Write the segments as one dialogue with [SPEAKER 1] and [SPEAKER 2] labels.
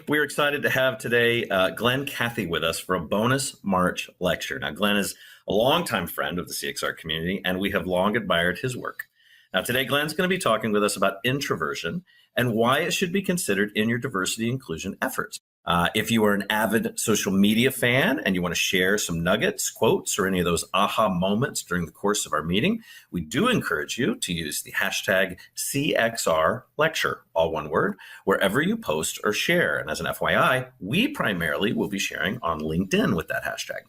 [SPEAKER 1] We're excited to have today Glen Cathey with us for a bonus March lecture. Now, Glen is a longtime friend of the CXR community, and we have long admired his work. Now, today, Glen's going to be talking with us about introversion and why it should be considered in your diversity inclusion efforts. If you are an avid social media fan and you want to share some nuggets, quotes, or any of those aha moments during the course of our meeting, we do encourage you to use the hashtag CXR lecture, all one word, wherever you post or share. And as an FYI, we primarily will be sharing on LinkedIn with that hashtag.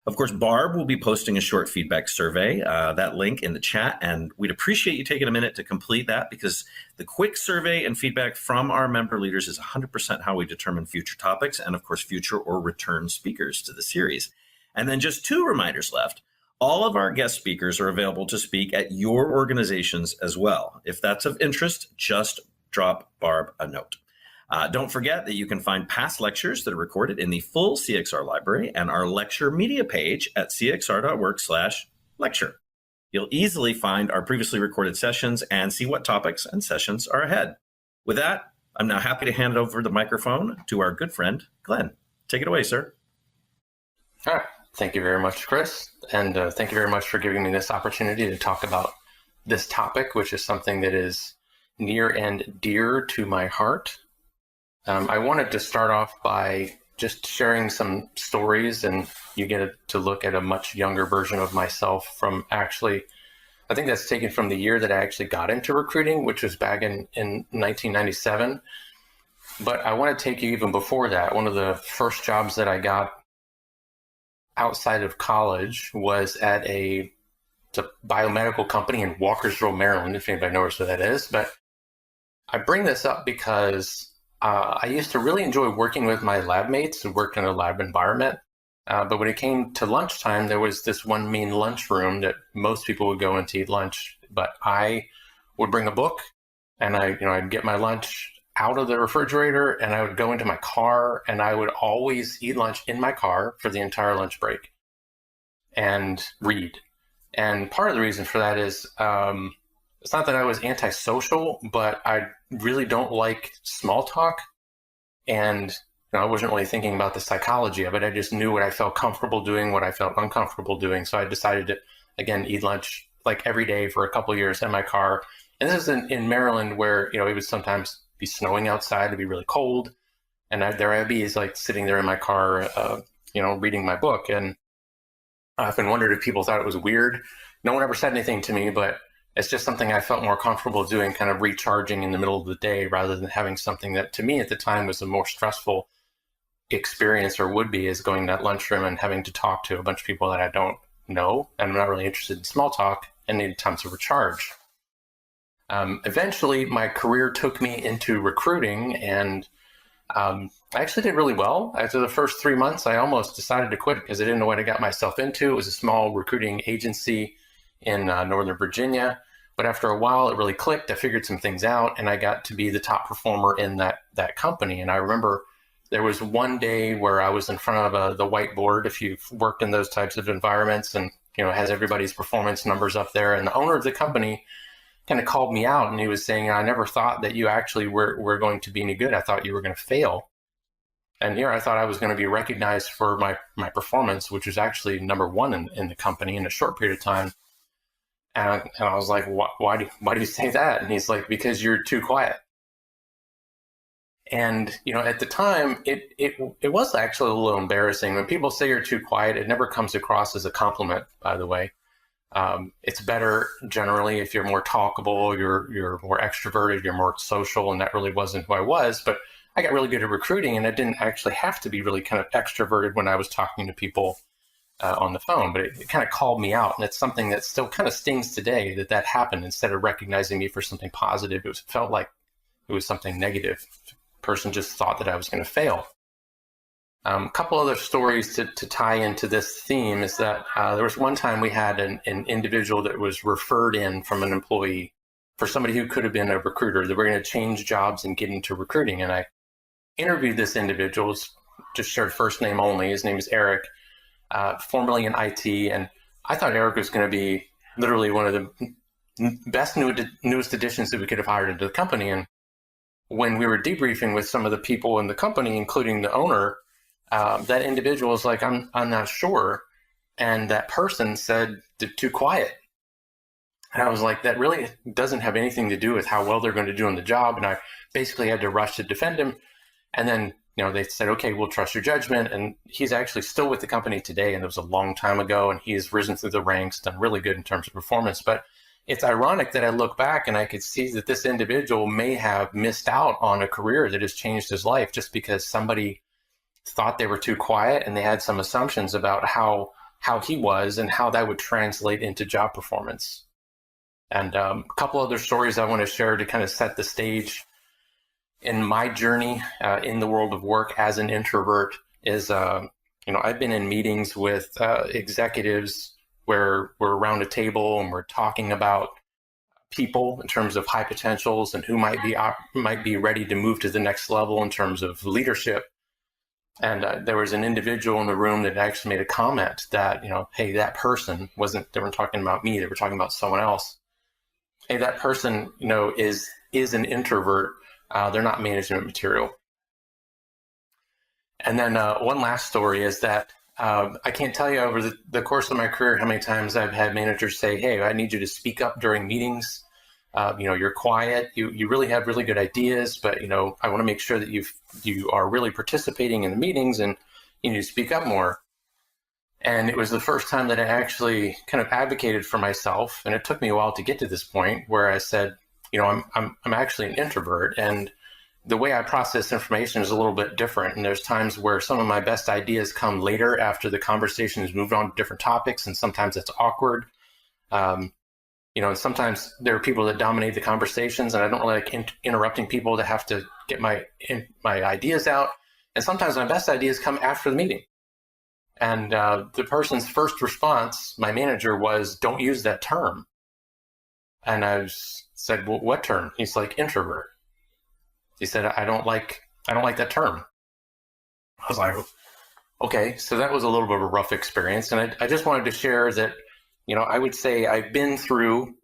[SPEAKER 1] Of course, Barb will be posting a short feedback survey, that link in the chat, and we'd appreciate you taking a minute to complete that because the quick survey and feedback from our member leaders is 100% how we determine future topics and, of course, future or return speakers to the series. And then just 2 reminders left. All of our guest speakers are available to speak at your organizations as well. If that's of interest, just drop Barb a note. Don't forget that you can find past lectures that are recorded in the full CXR library and our lecture media page at cxr.work/lecture. You'll easily find our previously recorded sessions and see what topics and sessions are ahead. With that, I'm now happy to hand over the microphone to our good friend, Glen. Take it away, sir.
[SPEAKER 2] All right. Thank you very much, Chris. And thank you very much for giving me this opportunity to talk about this topic, which is something that is near and dear to my heart. I wanted to start off by just sharing some stories, and you get to look at a much younger version of myself from actually, I think that's taken from the year that I actually got into recruiting, which was back in 1997. But I want to take you even before that. One of the first jobs that I got outside of college was at a biomedical company in Walkersville, Maryland, if anybody knows where that is. But I bring this up because I used to really enjoy working with my lab mates who worked in a lab environment. But when it came to lunchtime, there was this one main lunchroom that most people would go in to eat lunch. But I would bring a book and I'd get my lunch out of the refrigerator and I would go into my car and I would always eat lunch in my car for the entire lunch break and read. And part of the reason for that is, it's not that I was antisocial, but I really don't like small talk. And I wasn't really thinking about the psychology of it. I just knew what I felt comfortable doing, what I felt uncomfortable doing. So I decided to, again, eat lunch like every day for a couple of years in my car. And this is in Maryland where, it would sometimes be snowing outside, it'd be really cold. And there I'd be like sitting there in my car, reading my book. And I often wondered if people thought it was weird. No one ever said anything to me, but it's just something I felt more comfortable doing, kind of recharging in the middle of the day rather than having something that to me at the time was a more stressful experience or would be, is going to that lunchroom and having to talk to a bunch of people that I don't know and I'm not really interested in small talk and needed time to recharge. Eventually, my career took me into recruiting and I actually did really well. After the first 3 months, I almost decided to quit because I didn't know what I got myself into. It was a small recruiting agency in Northern Virginia. But after a while, it really clicked. I figured some things out and I got to be the top performer in that company. And I remember there was one day where I was in front of the whiteboard, if you've worked in those types of environments, and it has everybody's performance numbers up there. And the owner of the company kind of called me out and he was saying, I never thought that you actually were going to be any good. I thought you were going to fail. And here I thought I was going to be recognized for my performance, which was actually number one in the company in a short period of time. And I was like, why do you say that? And he's like, because you're too quiet. And, at the time, it was actually a little embarrassing. When people say you're too quiet, it never comes across as a compliment, by the way. It's better generally if you're more talkable, you're more extroverted, you're more social, and that really wasn't who I was. But I got really good at recruiting, and I didn't actually have to be really kind of extroverted when I was talking to people on the phone, but it kind of called me out. And it's something that still kind of stings today that happened. Instead of recognizing me for something positive, it felt like it was something negative. The person just thought that I was going to fail. A couple other stories to tie into this theme is that there was one time we had an individual that was referred in from an employee for somebody who could have been a recruiter. They were going to change jobs and get into recruiting. And I interviewed this individual, just shared first name only. His name is Eric. Formerly in IT, and I thought Eric was going to be literally one of the best newest additions that we could have hired into the company. And when we were debriefing with some of the people in the company, including the owner, that individual was like, I'm not sure. And that person said, too quiet. And I was like, that really doesn't have anything to do with how well they're going to do on the job. And I basically had to rush to defend him. And then, they said, okay, we'll trust your judgment. And he's actually still with the company today. And it was a long time ago. And he's risen through the ranks, done really good in terms of performance. But it's ironic that I look back and I could see that this individual may have missed out on a career that has changed his life just because somebody thought they were too quiet and they had some assumptions about how he was and how that would translate into job performance. And a couple other stories I want to share to kind of set the stage in my journey in the world of work as an introvert is, I've been in meetings with executives where we're around a table and we're talking about people in terms of high potentials and who might be ready to move to the next level in terms of leadership. And there was an individual in the room that actually made a comment that, hey, that person they weren't talking about me, they were talking about someone else. Hey, that person, is an introvert. They're not management material. And then one last story is that I can't tell you over the course of my career how many times I've had managers say, hey, I need you to speak up during meetings. You're quiet. You really have really good ideas, but, I want to make sure that you are really participating in the meetings and you need to speak up more. And it was the first time that I actually kind of advocated for myself. And it took me a while to get to this point where I said, I'm actually an introvert, and the way I process information is a little bit different. And there's times where some of my best ideas come later after the conversation has moved on to different topics. And sometimes it's awkward. And sometimes there are people that dominate the conversations, and I don't really like interrupting people to have to get my ideas out. And sometimes my best ideas come after the meeting. And the person's first response, my manager, was, don't use that term. And I said, well, what term? He's like, introvert. He said, I don't like that term. I was like, okay. So that was a little bit of a rough experience. And I just wanted to share that, I would say I've been through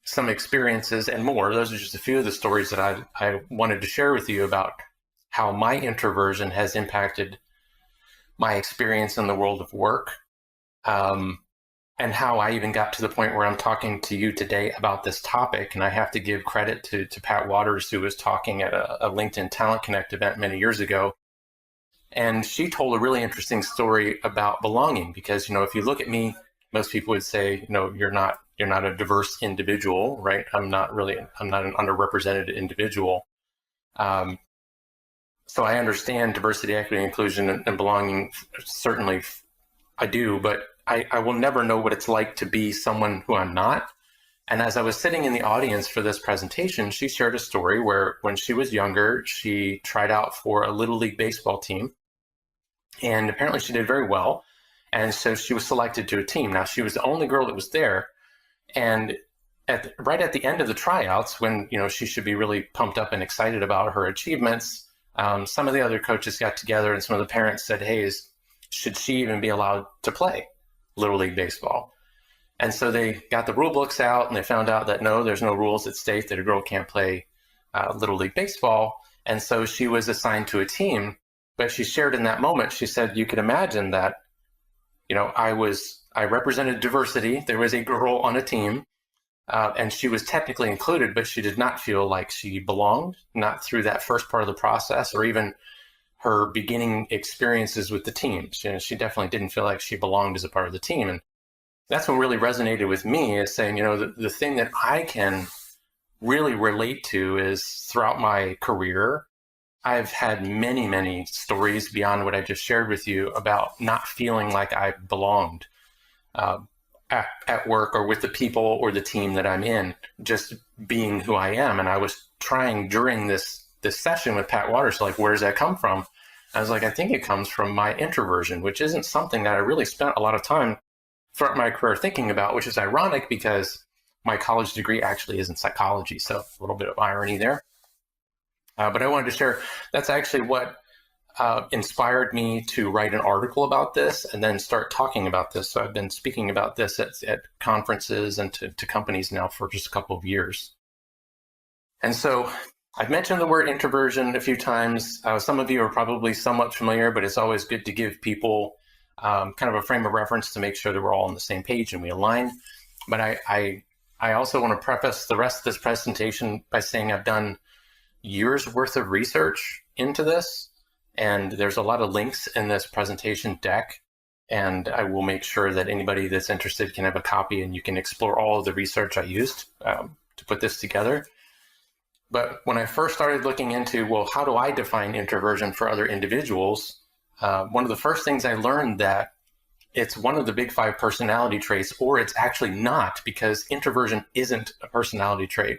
[SPEAKER 2] some experiences and more. Those are just a few of the stories that I wanted to share with you about how my introversion has impacted my experience in the world of work, and how I even got to the point where I'm talking to you today about this topic. And I have to give credit to Pat Waters, who was talking at a LinkedIn Talent Connect event many years ago. And she told a really interesting story about belonging, because, if you look at me, most people would say, you're not a diverse individual, right? I'm not an underrepresented individual. So I understand diversity, equity, inclusion, and belonging. Certainly I do, but I will never know what it's like to be someone who I'm not. And as I was sitting in the audience for this presentation, she shared a story where when she was younger, she tried out for a Little League baseball team. And apparently she did very well. And so she was selected to a team. Now, she was the only girl that was there. And right at the end of the tryouts, when, she should be really pumped up and excited about her achievements, some of the other coaches got together and some of the parents said, hey, should she even be allowed to play Little League baseball? And so they got the rule books out and they found out that no, there's no rules that state that a girl can't play Little League baseball. And so she was assigned to a team. But she shared in that moment, she said, you could imagine that, I represented diversity. There was a girl on a team. And she was technically included, but she did not feel like she belonged, not through that first part of the process or even her beginning experiences with the team. She definitely didn't feel like she belonged as a part of the team. And that's what really resonated with me, is saying, the thing that I can really relate to is throughout my career, I've had many, many stories beyond what I just shared with you about not feeling like I belonged. At work or with the people or the team that I'm in, just being who I am. And I was trying during this session with Pat Waters, like, where does that come from? I was like, I think it comes from my introversion, which isn't something that I really spent a lot of time throughout my career thinking about, which is ironic because my college degree actually is in psychology. So a little bit of irony there. But I wanted to share, that's actually what inspired me to write an article about this and then start talking about this. So I've been speaking about this at conferences and to companies now for just a couple of years. And so I've mentioned the word introversion a few times. Some of you are probably somewhat familiar, but it's always good to give people kind of a frame of reference to make sure that we're all on the same page and we align. But I also want to preface the rest of this presentation by saying I've done years worth of research into this, and there's a lot of links in this presentation deck, and I will make sure that anybody that's interested can have a copy and you can explore all of the research I used to put this together. But when I first started looking into, well, how do I define introversion for other individuals? One of the first things I learned that it's one of the big 5 personality traits, or it's actually not, because introversion isn't a personality trait.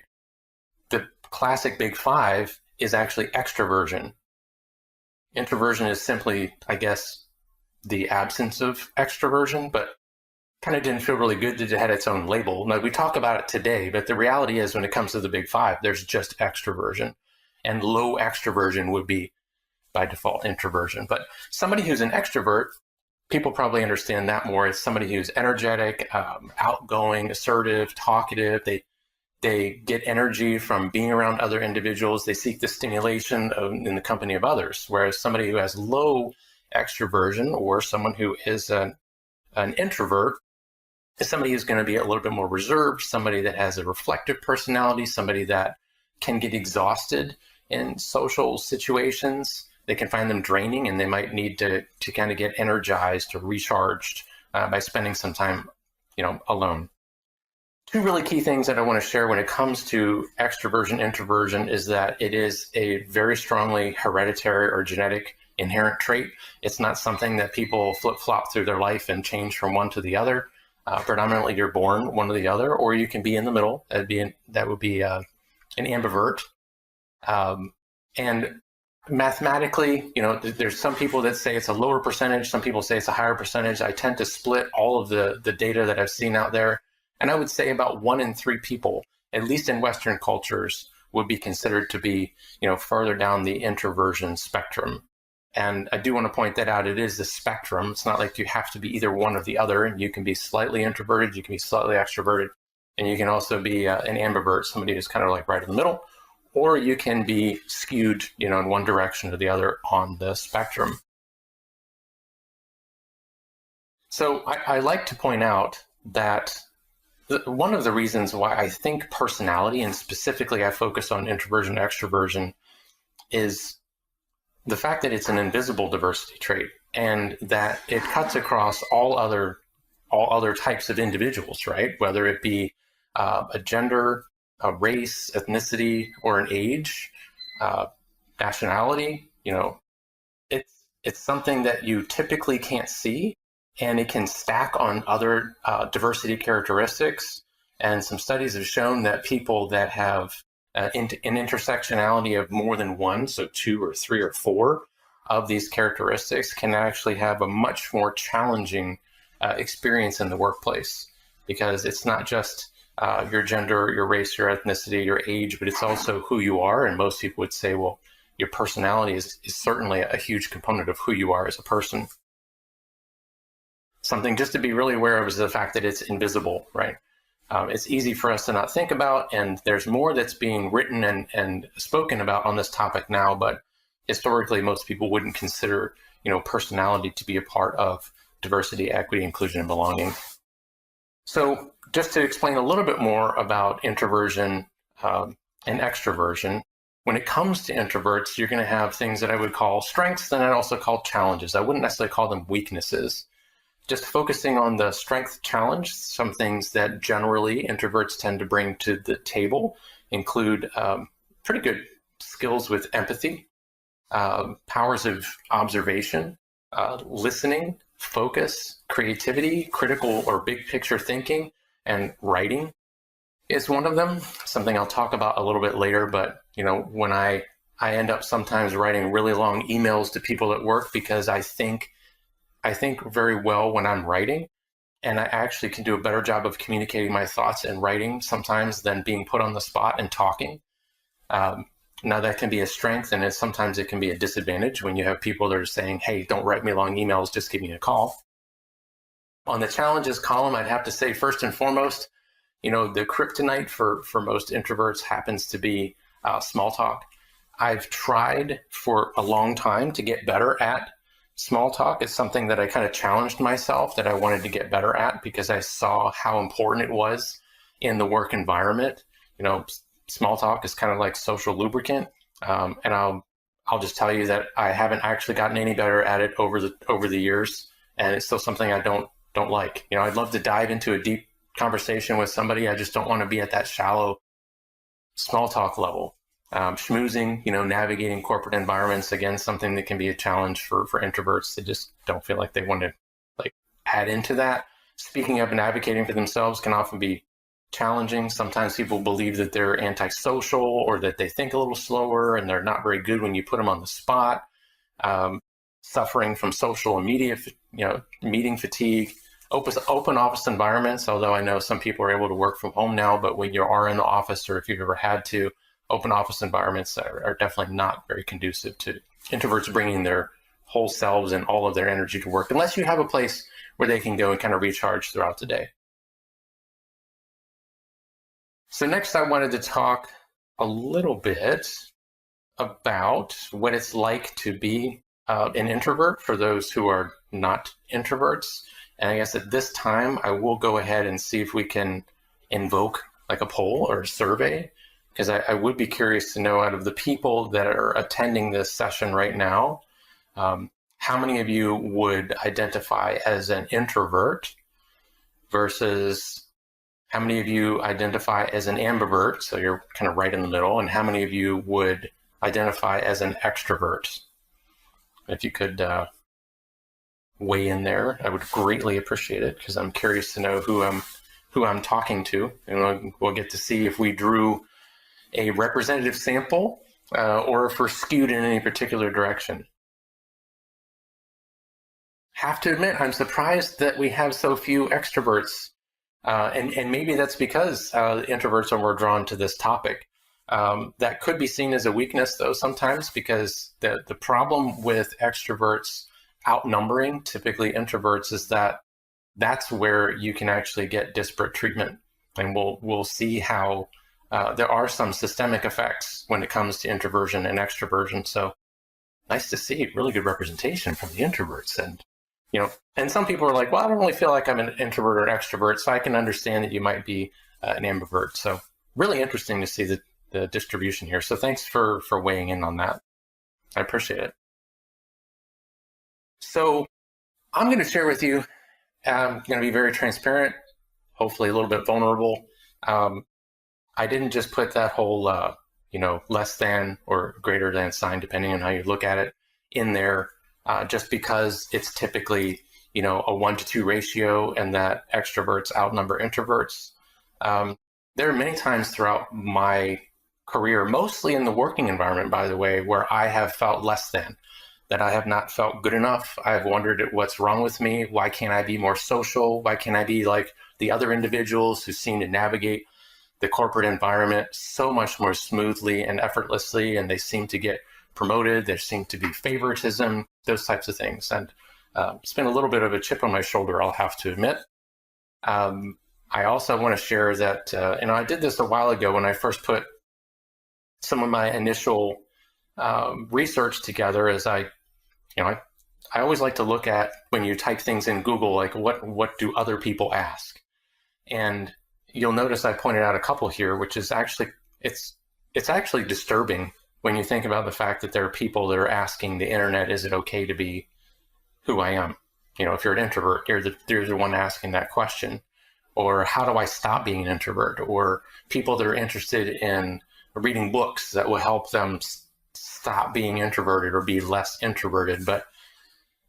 [SPEAKER 2] The classic big 5 is actually extroversion. Introversion is simply, I guess, the absence of extroversion, but kind of didn't feel really good that it had its own label. Now, we talk about it today, but the reality is when it comes to the big 5, there's just extroversion. And low extroversion would be, by default, introversion. But somebody who's an extrovert, people probably understand that more. It's somebody who's energetic, outgoing, assertive, talkative. They get energy from being around other individuals. They seek the stimulation in the company of others. Whereas somebody who has low extroversion, or someone who is an introvert, is somebody who's going to be a little bit more reserved, somebody that has a reflective personality, somebody that can get exhausted in social situations. They can find them draining, and they might need to kind of get energized or recharged by spending some time, alone. 2 really key things that I want to share when it comes to extroversion, introversion, is that it is a very strongly hereditary or genetic inherent trait. It's not something that people flip-flop through their life and change from one to the other. Predominantly, you're born one or the other, or you can be in the middle. That would be an ambivert. And mathematically, there's some people that say it's a lower percentage. Some people say it's a higher percentage. I tend to split all of the data that I've seen out there. And I would say about 1 in 3 people, at least in Western cultures, would be considered to be, further down the introversion spectrum. And I do want to point that out. It is the spectrum. It's not like you have to be either one or the other. You can be slightly introverted, you can be slightly extroverted, and you can also be an ambivert, somebody who's kind of like right in the middle, or you can be skewed, in one direction or the other on the spectrum. So I like to point out that one of the reasons why I think personality, and specifically I focus on introversion, extroversion, is the fact that it's an invisible diversity trait, and that it cuts across all other types of individuals, right? Whether it be a gender, a race, ethnicity, or an age, nationality. It's something that you typically can't see, and it can stack on other diversity characteristics. And some studies have shown that people that have an intersectionality of more than 1, so 2 or 3 or 4 of these characteristics, can actually have a much more challenging experience in the workplace, because it's not just your gender, your race, your ethnicity, your age, but it's also who you are. And most people would say, well, your personality is certainly a huge component of who you are as a person. Something just to be really aware of is the fact that it's invisible, right? It's easy for us to not think about, and there's more that's being written and spoken about on this topic now, but historically most people wouldn't consider, personality to be a part of diversity, equity, inclusion, and belonging. So just to explain a little bit more about introversion and extroversion, when it comes to introverts, you're going to have things that I would call strengths, and I'd also call challenges. I wouldn't necessarily call them weaknesses. Just focusing on the strength challenge, some things that generally introverts tend to bring to the table include pretty good skills with empathy, powers of observation, listening, focus, creativity, critical or big picture thinking, and writing is one of them. Something I'll talk about a little bit later, but when I end up sometimes writing really long emails to people at work because I think very well when I'm writing, and I actually can do a better job of communicating my thoughts in writing sometimes than being put on the spot and talking. Now that can be a strength, and sometimes it can be a disadvantage when you have people that are saying, hey, don't write me long emails, just give me a call. On the challenges column, I'd have to say first and foremost, the kryptonite for most introverts happens to be small talk. I've tried for a long time to get better at small talk. It's something that I kind of challenged myself that I wanted to get better at because I saw how important it was in the work environment. Small talk is kind of like social lubricant. And I'll just tell you that I haven't actually gotten any better at it over the years, and it's still something I don't like. I'd love to dive into a deep conversation with somebody. I just don't want to be at that shallow small talk level. Schmoozing, navigating corporate environments, again, something that can be a challenge for introverts. They just don't feel like they want to add into that. Speaking up and advocating for themselves can often be challenging. Sometimes people believe that they're antisocial or that they think a little slower and they're not very good when you put them on the spot. Suffering from social and media, meeting fatigue, open office environments. Although I know some people are able to work from home now, but when you are in the office or if you've ever had to, open office environments are definitely not very conducive to introverts bringing their whole selves and all of their energy to work, unless you have a place where they can go and kind of recharge throughout the day. So next I wanted to talk a little bit about what it's like to be an introvert for those who are not introverts. And I guess at this time, I will go ahead and see if we can invoke like a poll or a survey, because I would be curious to know, out of the people that are attending this session right now, how many of you would identify as an introvert versus how many of you identify as an ambivert, so you're kind of right in the middle, and how many of you would identify as an extrovert? If you could weigh in there, I would greatly appreciate it, because I'm curious to know who I'm talking to, and we'll get to see if we drew a representative sample or if we're skewed in any particular direction. Have to admit, I'm surprised that we have so few extroverts, and maybe that's because introverts are more drawn to this topic. That could be seen as a weakness, though, sometimes, because the problem with extroverts outnumbering typically introverts is that that's where you can actually get disparate treatment. And we'll see how there are some systemic effects when it comes to introversion and extroversion. So nice to see really good representation from the introverts. And some people are like, well, I don't really feel like I'm an introvert or extrovert, so I can understand that you might be an ambivert. So really interesting to see the distribution here. So thanks for weighing in on that. I appreciate it. So I'm going to share with you, I'm going to be very transparent, hopefully a little bit vulnerable. I didn't just put that whole, less than or greater than sign, depending on how you look at it, in there just because it's typically, a 1-to-2 ratio and that extroverts outnumber introverts. There are many times throughout my career, mostly in the working environment, by the way, where I have felt less than, that I have not felt good enough. I've wondered what's wrong with me. Why can't I be more social? Why can't I be like the other individuals who seem to navigate the corporate environment so much more smoothly and effortlessly, and they seem to get promoted, there seem to be favoritism, those types of things. And it's been a little bit of a chip on my shoulder, I'll have to admit. I also want to share that, I did this a while ago when I first put some of my initial research together, as I always like to look at, when you type things in Google, like what do other people ask? And you'll notice I pointed out a couple here, which is actually, it's actually disturbing when you think about the fact that there are people that are asking the internet, is it okay to be who I am? If you're an introvert, you're the one asking that question. Or how do I stop being an introvert? Or people that are interested in reading books that will help them stop being introverted or be less introverted. But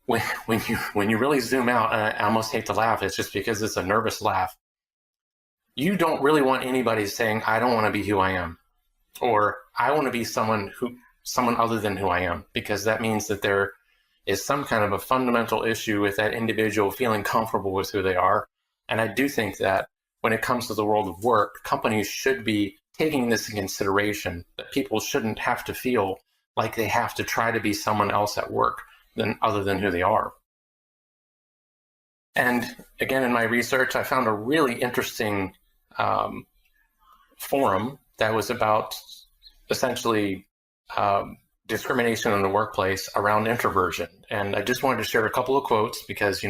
[SPEAKER 2] when you really zoom out, and I almost hate to laugh, it's just because it's a nervous laugh. You don't really want anybody saying, I don't want to be who I am, or I want to be someone other than who I am, because that means that there is some kind of a fundamental issue with that individual feeling comfortable with who they are. And I do think that when it comes to the world of work, companies should be taking this in consideration, that people shouldn't have to feel like they have to try to be someone else at work other than who they are. And again, in my research, I found a really interesting forum that was about essentially discrimination in the workplace around introversion. And I just wanted to share a couple of quotes because,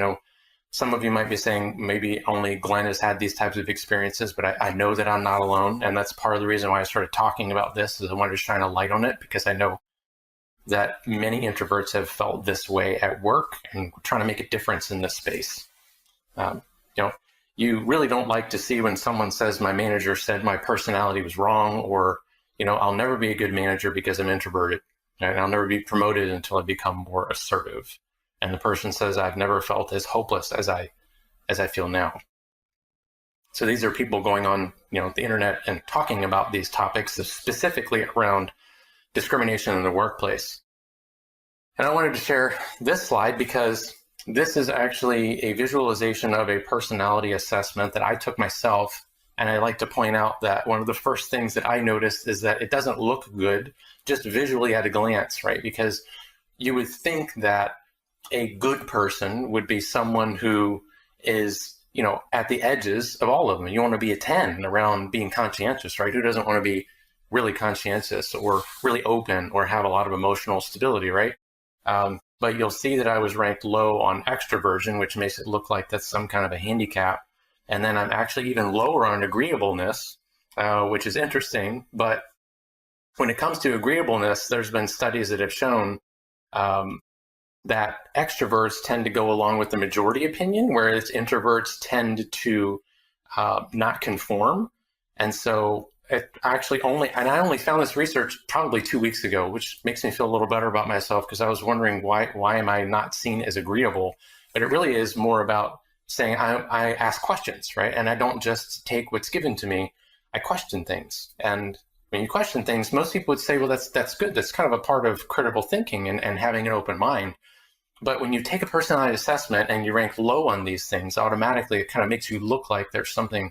[SPEAKER 2] some of you might be saying maybe only Glenn has had these types of experiences, but I know that I'm not alone. And that's part of the reason why I started talking about this, is I wanted to shine a light on it, because I know that many introverts have felt this way at work and trying to make a difference in this space. You really don't like to see when someone says, my manager said my personality was wrong, or, I'll never be a good manager because I'm introverted, and I'll never be promoted until I become more assertive. And the person says, I've never felt as hopeless as I feel now. So these are people going on, the internet and talking about these topics, specifically around discrimination in the workplace. And I wanted to share this slide because this is actually a visualization of a personality assessment that I took myself. And I like to point out that one of the first things that I noticed is that it doesn't look good just visually at a glance, right? Because you would think that a good person would be someone who is, at the edges of all of them. You want to be a 10 around being conscientious, right? Who doesn't want to be really conscientious or really open or have a lot of emotional stability, right? But you'll see that I was ranked low on extroversion, which makes it look like that's some kind of a handicap. And then I'm actually even lower on agreeableness, which is interesting. But when it comes to agreeableness, there's been studies that have shown that extroverts tend to go along with the majority opinion, whereas introverts tend to not conform. And so it actually I only found this research probably 2 weeks ago, which makes me feel a little better about myself, because I was wondering why am I not seen as agreeable? But it really is more about saying I ask questions, right? And I don't just take what's given to me. I question things. And when you question things, most people would say, well, that's good. That's kind of a part of critical thinking and having an open mind. But when you take a personality assessment and you rank low on these things, automatically it kind of makes you look like there's something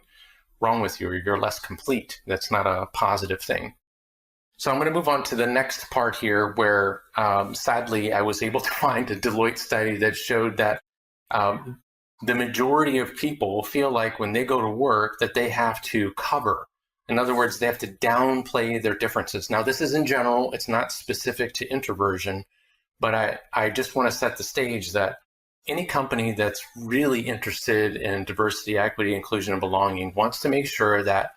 [SPEAKER 2] wrong with you, or you're less complete. That's not a positive thing. So I'm going to move on to the next part here, where sadly I was able to find a Deloitte study that showed that the majority of people feel like when they go to work that they have to cover. In other words, they have to downplay their differences. Now, this is in general. It's not specific to introversion. But I just want to set the stage that any company that's really interested in diversity, equity, inclusion, and belonging wants to make sure that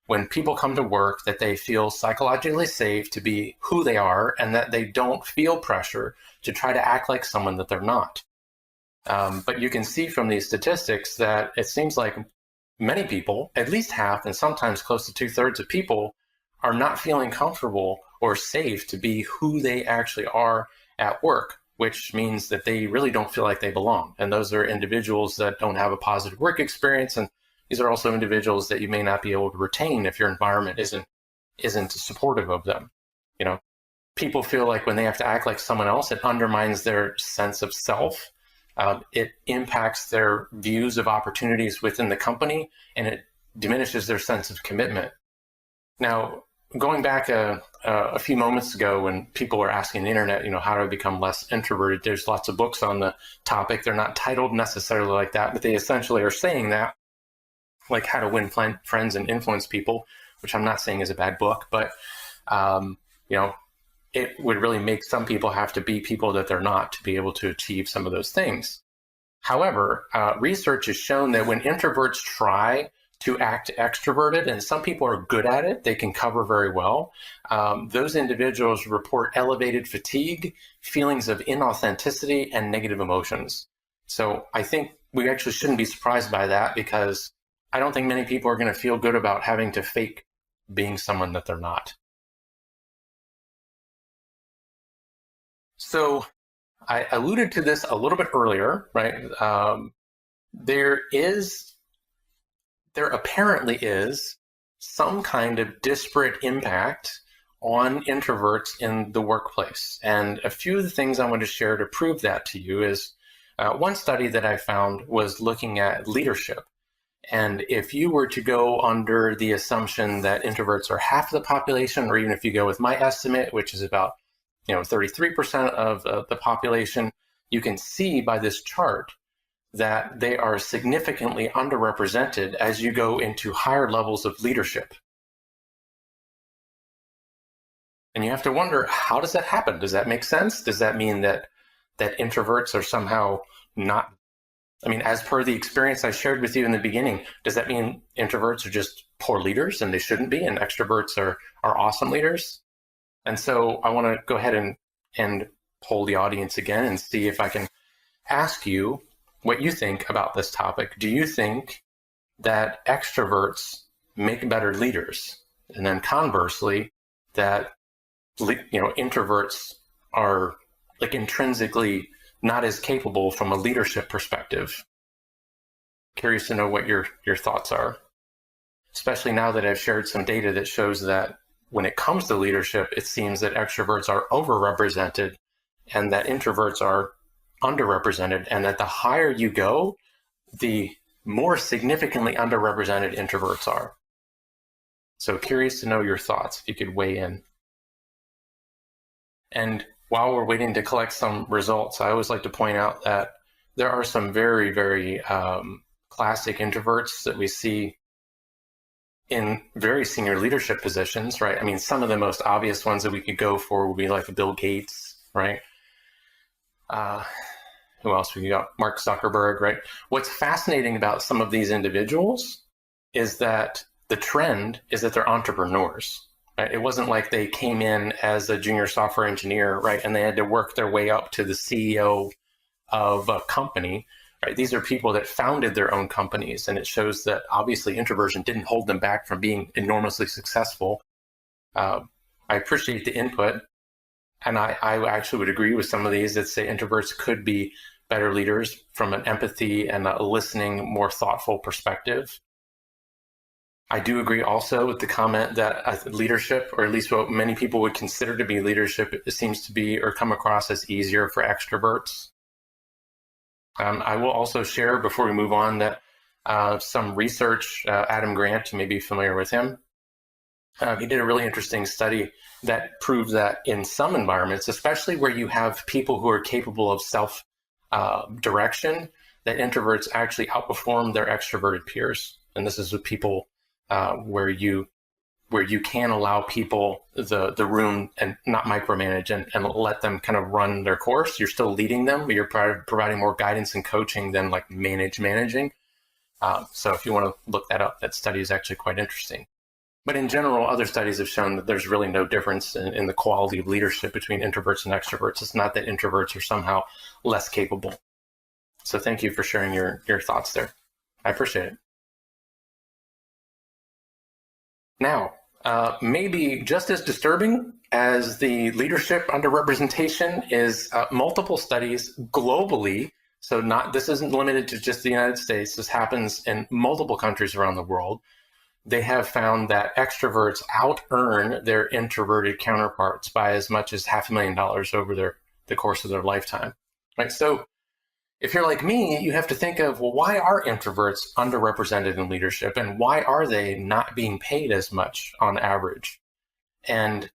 [SPEAKER 2] when people come to work, that they feel psychologically safe to be who they are, and that they don't feel pressure to try to act like someone that they're not. But you can see from these statistics that it seems like many people, at least half, and sometimes close to 2/3 of people, are not feeling comfortable or safe to be who they actually are at work, which means that they really don't feel like they belong. And those are individuals that don't have a positive work experience. And these are also individuals that you may not be able to retain if your environment isn't supportive of them. People feel like when they have to act like someone else, it undermines their sense of self. It impacts their views of opportunities within the company, and it diminishes their sense of commitment. Now, going back a few moments ago, when people were asking the internet, how to become less introverted, there's lots of books on the topic. They're not titled necessarily like that, but they essentially are saying that, like How to Win Friends and Influence People, which I'm not saying is a bad book, but it would really make some people have to be people that they're not to be able to achieve some of those things. However, research has shown that when introverts try to act extroverted, and some people are good at it, they can cover very well, those individuals report elevated fatigue, feelings of inauthenticity, and negative emotions. So I think we actually shouldn't be surprised by that, because I don't think many people are going to feel good about having to fake being someone that they're not. So I alluded to this a little bit earlier, right? There apparently is some kind of disparate impact on introverts in the workplace. And a few of the things I want to share to prove that to you is one study that I found was looking at leadership. And if you were to go under the assumption that introverts are half the population, or even if you go with my estimate, which is about 33% of the population, you can see by this chart that they are significantly underrepresented as you go into higher levels of leadership. And you have to wonder, how does that happen? Does that make sense? Does that mean that introverts are somehow not, as per the experience I shared with you in the beginning, does that mean introverts are just poor leaders and they shouldn't be, and extroverts are awesome leaders? And so I want to go ahead and poll the audience again and see if I can ask you what you think about this topic. Do you think that extroverts make better leaders? And then conversely, that introverts are like intrinsically not as capable from a leadership perspective? Curious to know what your thoughts are, especially now that I've shared some data that shows that when it comes to leadership, it seems that extroverts are overrepresented and that introverts are underrepresented, and that the higher you go, the more significantly underrepresented introverts are. So curious to know your thoughts, if you could weigh in. And while we're waiting to collect some results, I always like to point out that there are some very, very classic introverts that we see in very senior leadership positions, right? Some of the most obvious ones that we could go for would be like Bill Gates, right? Who else we got? Mark Zuckerberg, right? What's fascinating about some of these individuals is that the trend is that they're entrepreneurs. Right? It wasn't like they came in as a junior software engineer, right, and they had to work their way up to the CEO of a company. Right? These are people that founded their own companies, and it shows that obviously introversion didn't hold them back from being enormously successful. I appreciate the input, and I actually would agree with some of these that say introverts could be better leaders from an empathy and a listening, more thoughtful perspective. I do agree also with the comment that leadership, or at least what many people would consider to be leadership, it seems to be or come across as easier for extroverts. I will also share before we move on that some research, Adam Grant, you may be familiar with him. He did a really interesting study that proved that in some environments, especially where you have people who are capable of self-direction, that introverts actually outperform their extroverted peers. And this is with people where you can allow people the room and not micromanage and let them kind of run their course. You're still leading them, but you're providing more guidance and coaching than like managing. So if you want to look that up, that study is actually quite interesting. But in general, other studies have shown that there's really no difference in the quality of leadership between introverts and extroverts. It's not that introverts are somehow less capable. So thank you for sharing your thoughts there. I appreciate it. Now, maybe just as disturbing as the leadership underrepresentation is multiple studies globally. So this isn't limited to just the United States. This happens in multiple countries around the world. They have found that extroverts out-earn their introverted counterparts by as much as $500,000 over the course of their lifetime. Right? So if you're like me, you have to think of, well, why are introverts underrepresented in leadership, and why are they not being paid as much on average? And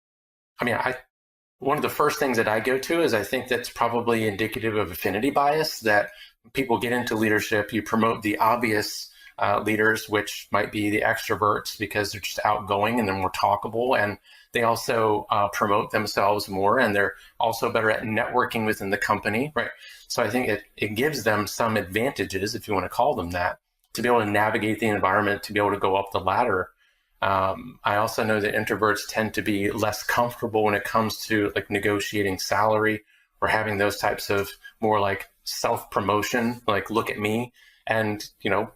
[SPEAKER 2] one of the first things that I go to is I think that's probably indicative of affinity bias, that people get into leadership, you promote the obvious leaders, which might be the extroverts because they're just outgoing and they're more talkable, and they also promote themselves more, and they're also better at networking within the company, right? So I think it gives them some advantages, if you want to call them that, to be able to navigate the environment, to be able to go up the ladder. I also know that introverts tend to be less comfortable when it comes to like negotiating salary or having those types of more like self-promotion, like look at me. And,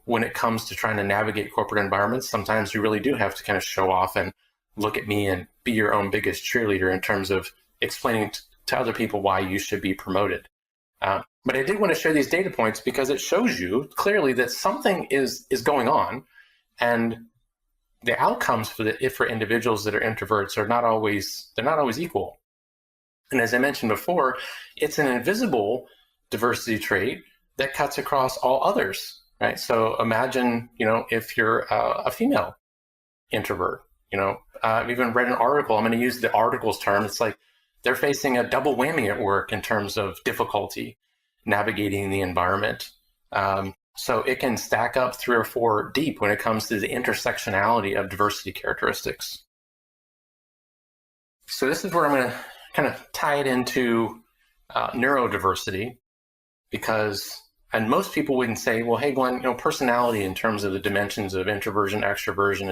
[SPEAKER 2] when it comes to trying to navigate corporate environments, sometimes you really do have to kind of show off and look at me and be your own biggest cheerleader in terms of explaining to other people why you should be promoted. But I did want to share these data points because it shows you clearly that something is going on, and the outcomes for individuals that are introverts are not always equal. And as I mentioned before, it's an invisible diversity trait that cuts across all others, right? So imagine, if you're a female introvert, I've even read an article. I'm going to use the article's term. It's like they're facing a double whammy at work in terms of difficulty navigating the environment. So it can stack up 3 or 4 deep when it comes to the intersectionality of diversity characteristics. So this is where I'm going to kind of tie it into neurodiversity, because, and most people wouldn't say, well, hey, Glenn, personality in terms of the dimensions of introversion, extroversion,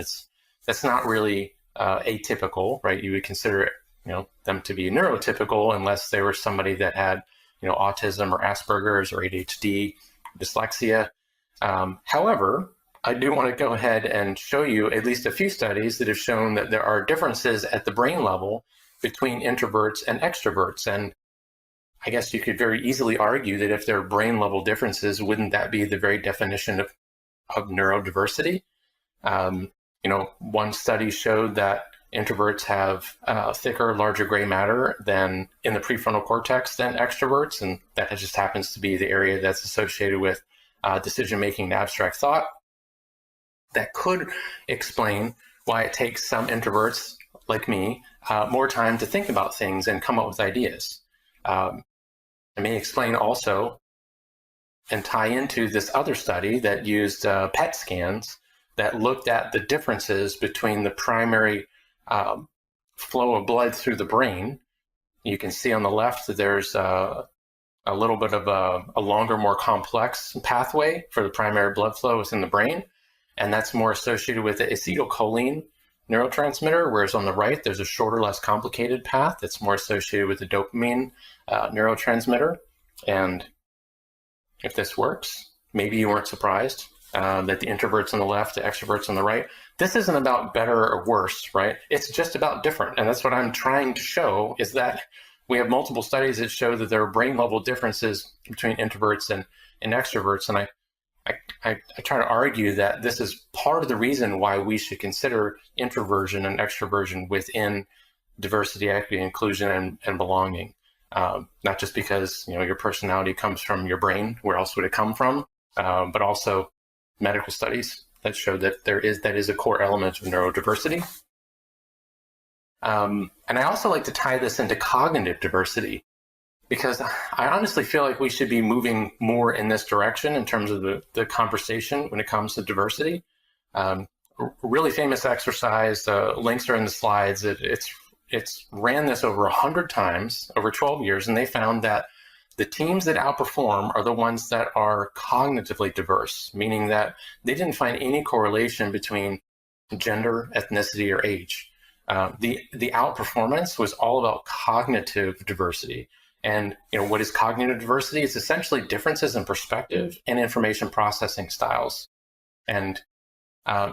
[SPEAKER 2] that's not really atypical, right? You would consider them to be neurotypical unless they were somebody that had autism or Asperger's or ADHD, dyslexia. However, I do want to go ahead and show you at least a few studies that have shown that there are differences at the brain level between introverts and extroverts. And I guess you could very easily argue that if there are brain level differences, wouldn't that be the very definition of neurodiversity? One study showed that introverts have thicker, larger gray matter than in the prefrontal cortex than extroverts, and that just happens to be the area that's associated with decision-making and abstract thought. That could explain why it takes some introverts, like me, more time to think about things and come up with ideas. It may explain also and tie into this other study that used PET scans that looked at the differences between the primary flow of blood through the brain. You can see on the left that there's a little bit of a longer, more complex pathway for the primary blood flow within the brain, and that's more associated with the acetylcholine neurotransmitter, whereas on the right, there's a shorter, less complicated path that's more associated with the dopamine neurotransmitter. And if this works, maybe you weren't surprised that the introverts on the left, the extroverts on the right, this isn't about better or worse, right? It's just about different. And that's what I'm trying to show, is that we have multiple studies that show that there are brain level differences between introverts and extroverts. And I try to argue that this is part of the reason why we should consider introversion and extroversion within diversity, equity, inclusion, and belonging. Not just because your personality comes from your brain, where else would it come from? But also medical studies that show that that is a core element of neurodiversity. And I also like to tie this into cognitive diversity, because I honestly feel like we should be moving more in this direction in terms of the conversation when it comes to diversity. Really famous exercise, links are in the slides. It's ran this over 100 times over 12 years, and they found that the teams that outperform are the ones that are cognitively diverse, meaning that they didn't find any correlation between gender, ethnicity, or age. The outperformance was all about cognitive diversity. And what is cognitive diversity? It's essentially differences in perspective and information processing styles. And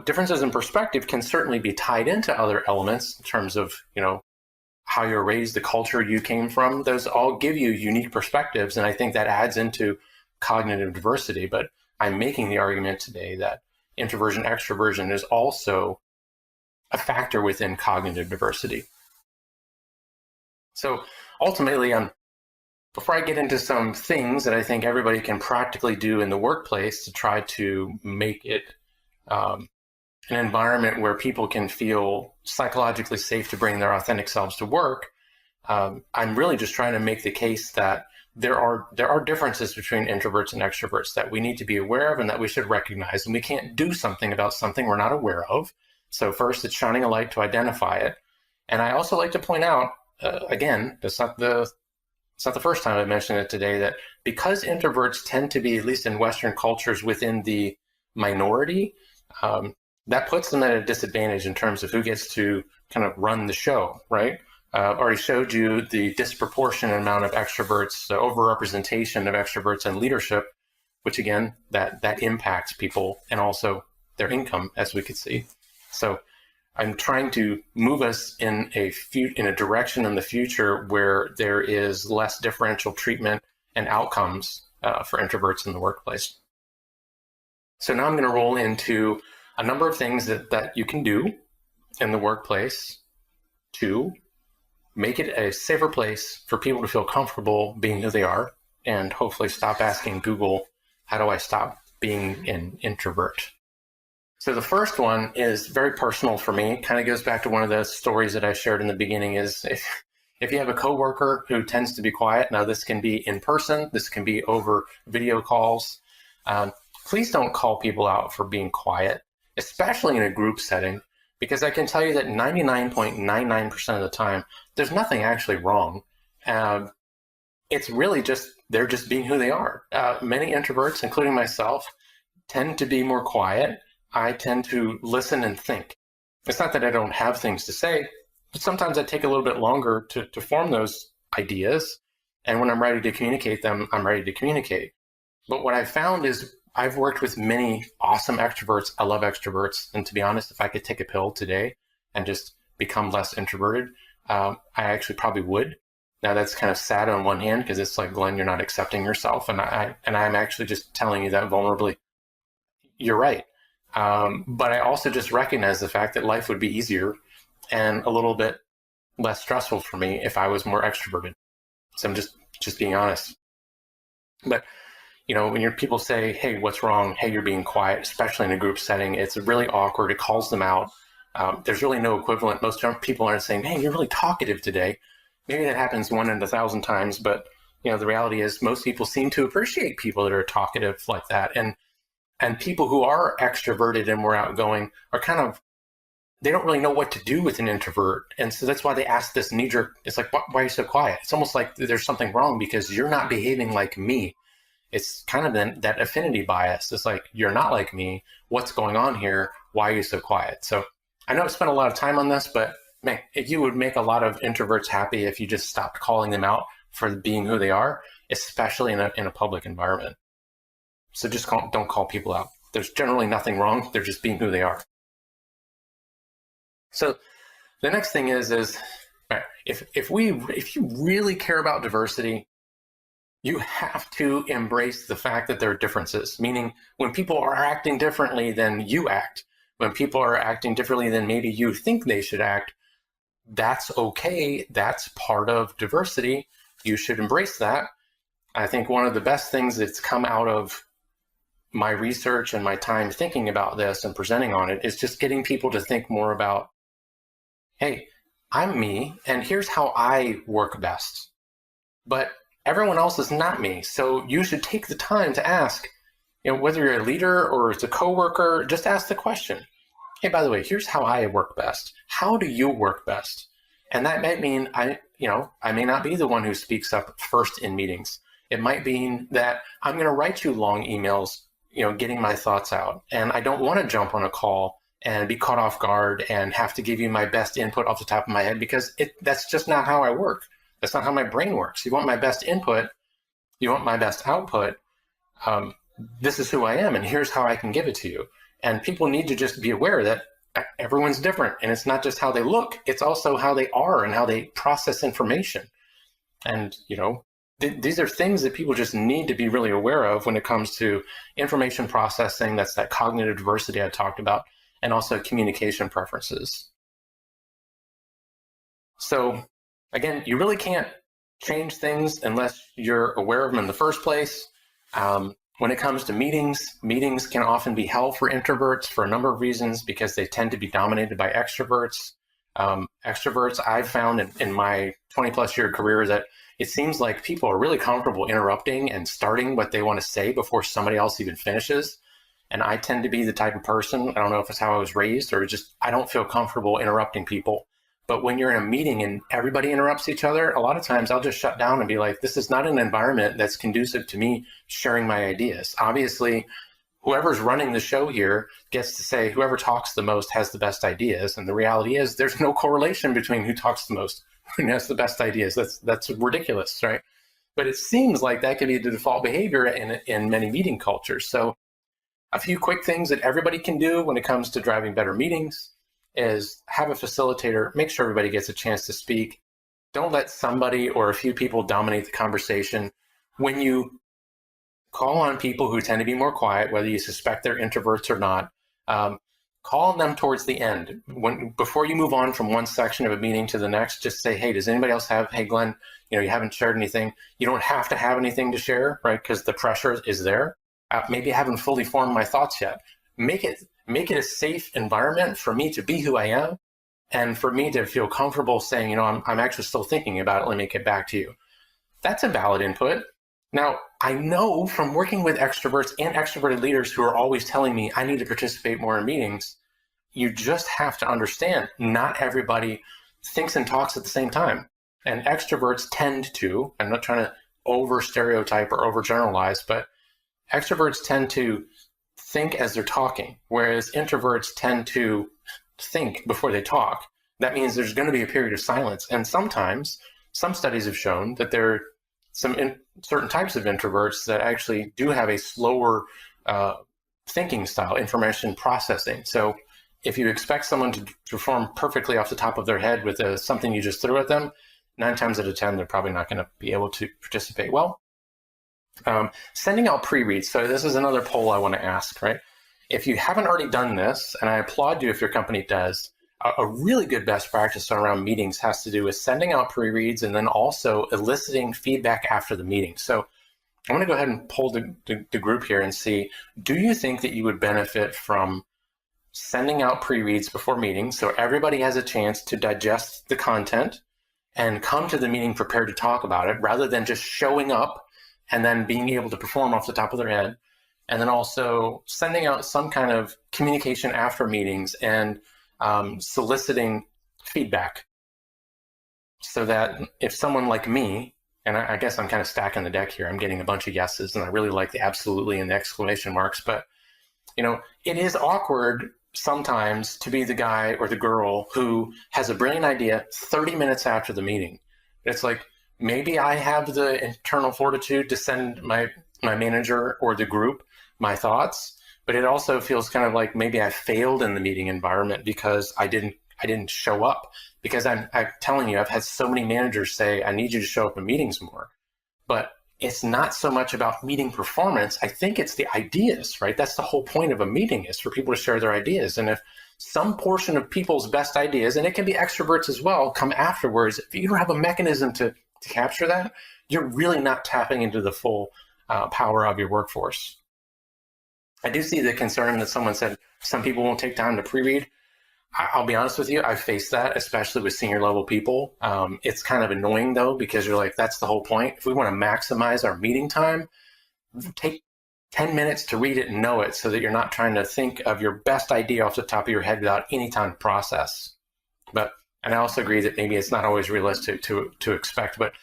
[SPEAKER 2] differences in perspective can certainly be tied into other elements in terms of how you're raised, the culture you came from. Those all give you unique perspectives, and I think that adds into cognitive diversity. But I'm making the argument today that introversion, extroversion is also a factor within cognitive diversity. So ultimately, before I get into some things that I think everybody can practically do in the workplace to try to make it an environment where people can feel psychologically safe to bring their authentic selves to work, I'm really just trying to make the case that there are differences between introverts and extroverts that we need to be aware of and that we should recognize, and we can't do something about something we're not aware of. So first, it's shining a light to identify it. And I also like to point out, again, it's not the first time I mentioned it today, that because introverts tend to be, at least in Western cultures, within the minority, that puts them at a disadvantage in terms of who gets to kind of run the show, right? I've already showed you the disproportionate amount of extroverts, the overrepresentation of extroverts in leadership, which again, that impacts people and also their income, as we could see. So I'm trying to move us in a direction in the future where there is less differential treatment and outcomes for introverts in the workplace. So now I'm going to roll into a number of things that you can do in the workplace to make it a safer place for people to feel comfortable being who they are, and hopefully stop asking Google, how do I stop being an introvert? So the first one is very personal for me. Kind of goes back to one of the stories that I shared in the beginning, is if you have a coworker who tends to be quiet, now this can be in person, this can be over video calls, please don't call people out for being quiet, especially in a group setting, because I can tell you that 99.99% of the time, there's nothing actually wrong. It's really just, they're just being who they are. Many introverts, including myself, tend to be more quiet. I tend to listen and think. It's not that I don't have things to say, but sometimes I take a little bit longer to form those ideas. And when I'm ready to communicate them, I'm ready to communicate. But what I found is I've worked with many awesome extroverts. I love extroverts. And to be honest, if I could take a pill today and just become less introverted, I actually probably would. Now that's kind of sad on one hand, because it's like, Glenn, you're not accepting yourself. And I'm actually just telling you that vulnerably. You're right. But I also just recognize the fact that life would be easier and a little bit less stressful for me if I was more extroverted. So I'm just being honest. But, you know, when people say, hey, what's wrong? Hey, you're being quiet, especially in a group setting, it's really awkward. It calls them out. There's really no equivalent. Most people aren't saying, hey, you're really talkative today. Maybe that happens 1 in 1,000 times, but, you know, the reality is most people seem to appreciate people that are talkative like that. And people who are extroverted and more outgoing are kind of, they don't really know what to do with an introvert. And so that's why they ask this knee-jerk, it's like, why are you so quiet? It's almost like there's something wrong because you're not behaving like me. It's kind of that affinity bias. It's like, you're not like me. What's going on here? Why are you so quiet? So I know I've spent a lot of time on this, but man, you would make a lot of introverts happy if you just stopped calling them out for being who they are, especially in a public environment. So just don't call people out. There's generally nothing wrong. They're just being who they are. So the next thing is if you really care about diversity, you have to embrace the fact that there are differences. Meaning, when people are acting differently than you act, when people are acting differently than maybe you think they should act, that's okay. That's part of diversity. You should embrace that. I think one of the best things that's come out of my research and my time thinking about this and presenting on it is just getting people to think more about, hey, I'm me, and here's how I work best. But everyone else is not me. So you should take the time to ask, whether you're a leader or it's a coworker, just ask the question. Hey, by the way, here's how I work best. How do you work best? And that might mean I may not be the one who speaks up first in meetings. It might mean that I'm going to write you long emails, getting my thoughts out. And I don't want to jump on a call and be caught off guard and have to give you my best input off the top of my head, because that's just not how I work. That's not how my brain works. You want my best input. You want my best output. This is who I am, and here's how I can give it to you. And people need to just be aware that everyone's different, and it's not just how they look, it's also how they are and how they process information. And, these are things that people just need to be really aware of when it comes to information processing. That's that cognitive diversity I talked about, and also communication preferences. So again, you really can't change things unless you're aware of them in the first place. When it comes to meetings can often be hell for introverts for a number of reasons, because they tend to be dominated by extroverts. Extroverts, I've found in my 20 plus year career, that it seems like people are really comfortable interrupting and starting what they want to say before somebody else even finishes. And I tend to be the type of person, I don't know if it's how I was raised or just, I don't feel comfortable interrupting people. But when you're in a meeting and everybody interrupts each other, a lot of times I'll just shut down and be like, this is not an environment that's conducive to me sharing my ideas. Obviously, whoever's running the show here gets to say whoever talks the most has the best ideas. And the reality is there's no correlation between who talks the most and has the best ideas. That's ridiculous, right? But it seems like that could be the default behavior in many meeting cultures. So a few quick things that everybody can do when it comes to driving better meetings is have a facilitator, make sure everybody gets a chance to speak. Don't let somebody or a few people dominate the conversation. When you call on people who tend to be more quiet, whether you suspect they're introverts or not, call on them towards the end. Before you move on from one section of a meeting to the next, just say, hey, does anybody else have, hey, Glenn, you haven't shared anything. You don't have to have anything to share, right? Because the pressure is there. Maybe I haven't fully formed my thoughts yet. Make it a safe environment for me to be who I am, and for me to feel comfortable saying, I'm actually still thinking about it. Let me get back to you. That's a valid input. Now, I know from working with extroverts and extroverted leaders who are always telling me I need to participate more in meetings, you just have to understand not everybody thinks and talks at the same time. And extroverts tend to, I'm not trying to over stereotype or overgeneralize, but extroverts tend to think as they're talking, whereas introverts tend to think before they talk. That means there's going to be a period of silence. And sometimes some studies have shown that there are certain types of introverts that actually do have a slower thinking style, information processing. So if you expect someone to perform perfectly off the top of their head with something you just threw at them, 9 times out of 10, they're probably not going to be able to participate well. Sending out pre-reads. So this is another poll I want to ask, right? If you haven't already done this, and I applaud you if your company does, a really good best practice around meetings has to do with sending out pre-reads and then also eliciting feedback after the meeting. So I want to go ahead and poll the group here and see, do you think that you would benefit from sending out pre-reads before meetings so everybody has a chance to digest the content and come to the meeting prepared to talk about it rather than just showing up and then being able to perform off the top of their head? And then also sending out some kind of communication after meetings and soliciting feedback so that if someone like me, and I guess I'm kind of stacking the deck here, I'm getting a bunch of yeses, and I really like the absolutely and the exclamation marks, but it is awkward sometimes to be the guy or the girl who has a brilliant idea 30 minutes after the meeting. It's like, maybe I have the internal fortitude to send my manager or the group my thoughts, but it also feels kind of like maybe I failed in the meeting environment because I didn't show up. Because I'm telling you, I've had so many managers say, I need you to show up in meetings more. But it's not so much about meeting performance. I think it's the ideas, right? That's the whole point of a meeting, is for people to share their ideas. And if some portion of people's best ideas, and it can be extroverts as well, come afterwards, if you don't have a mechanism to capture that, you're really not tapping into the full power of your workforce. I do see the concern that someone said some people won't take time to pre-read. I'll be honest with you, I've faced that, especially with senior level people. It's kind of annoying though, because you're like, that's the whole point. If we want to maximize our meeting time, take 10 minutes to read it and know it so that you're not trying to think of your best idea off the top of your head without any time to process. And I also agree that maybe it's not always realistic to expect, but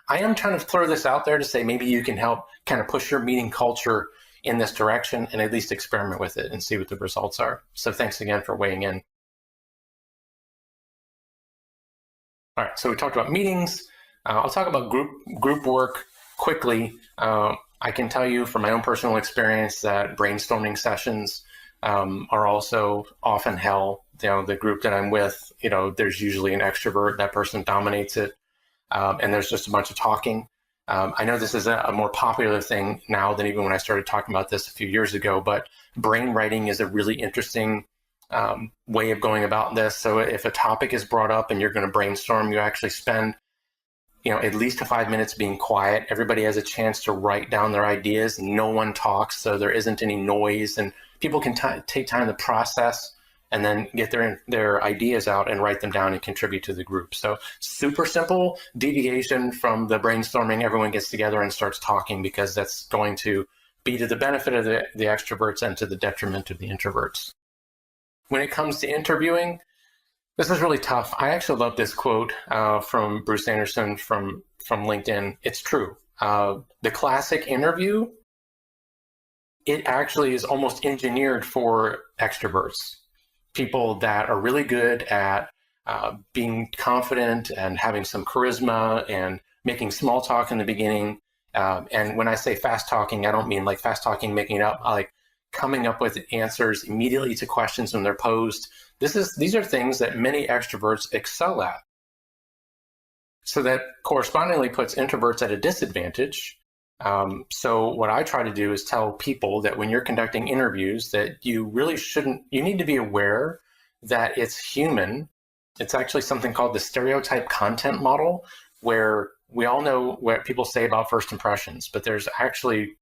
[SPEAKER 2] I am trying to throw this out there to say maybe you can help kind of push your meeting culture in this direction and at least experiment with it and see what the results are. So thanks again for weighing in. All right, so we talked about meetings. I'll talk about group work quickly. I can tell you from my own personal experience that brainstorming sessions are also often hell. The group that I'm with, there's usually an extrovert, that person dominates it, and there's just a bunch of talking. I know this is a more popular thing now than even when I started talking about this a few years ago, but brain writing is a really interesting way of going about this. So if a topic is brought up and you're going to brainstorm, you actually spend at least 5 minutes being quiet. Everybody has a chance to write down their ideas. No one talks, so there isn't any noise, and people can take time to process and then get their ideas out and write them down and contribute to the group. So super simple deviation from the brainstorming. Everyone gets together and starts talking, because that's going to be to the benefit of the extroverts and to the detriment of the introverts. When it comes to interviewing, this is really tough. I actually love this quote from Bruce Anderson from LinkedIn. It's true. The classic interview, it actually is almost engineered for extroverts. People that are really good at being confident and having some charisma and making small talk in the beginning. And when I say fast talking, I don't mean like fast talking, making it up. I like coming up with answers immediately to questions when they're posed. These are things that many extroverts excel at. So that correspondingly puts introverts at a disadvantage. So what I try to do is tell people that when you're conducting interviews, that you need to be aware that it's human. It's actually something called the stereotype content model, where we all know what people say about first impressions, but there's actually